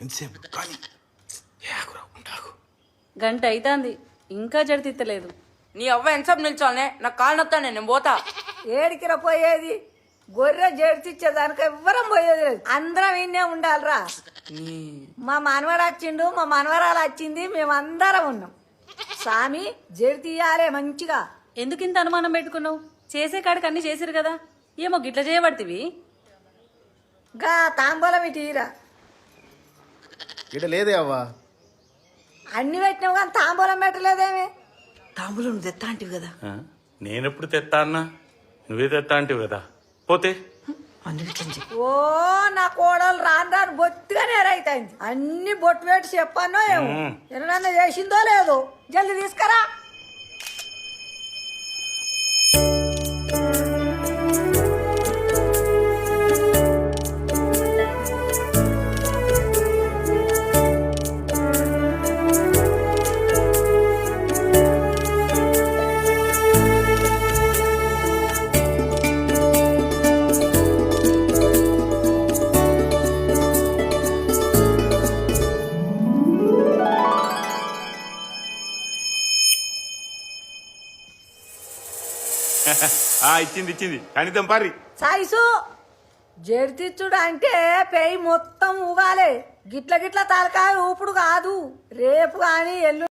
ఎంతసేపు కానీ ఉంటాకు. గంట అయితాంది ఇంకా జడితిత్తలేదు. నీ అవ్వ ఎంతసేపు నిల్చోనే నాకు కాలు నొత్తాను నేను పోతా. ఏడికిరా పోయేది? గొర్రె జడితిచ్చేదానికి ఎవ్వరం పోయేది లేదు, అందరం ఇన్నే ఉండాలిరా. మా మనవడు వచ్చిండు, మా మనవరాలు వచ్చింది, మేమందరం ఉన్నాం. స్వామి జడి తీయాలే మంచిగా. ఎందుకు ఇంత అనుమానం పెట్టుకున్నావు? చేసే కాడికి అన్ని చేసిరు కదా, ఏమో గిట్ల చేయబడితివి. గా తాంబూలం ఇటీరా. ఇట లేదే అవ్వా. అన్ని పెట్టినావు కానీ తాంబూలం పెట్టలేదేమి? తాంబూలం తెత్తా అంటివి కదా. నేనెప్పుడు తెత్తా అన్నా? నువ్వే తెత్తా అంటివి కదా. పోతే ఓ నా కోడలు రాను రాను బొత్తిగా నేరైతాయింది. అన్ని బొట్టు పెట్టి చెప్పానో ఏమో ఏమన్నా చేసిందో లేదో. జల్ది తీసుకురా. ఇచ్చింది ఇచ్చింది కనీతం పారి. సాయిసు జడితిచ్చుడు అంటే పెయి మొత్తం ఊగాలే. గిట్ల గిట్ల తలకాయ ఊపుడు కాదు. రేపు కానీ ఎల్లు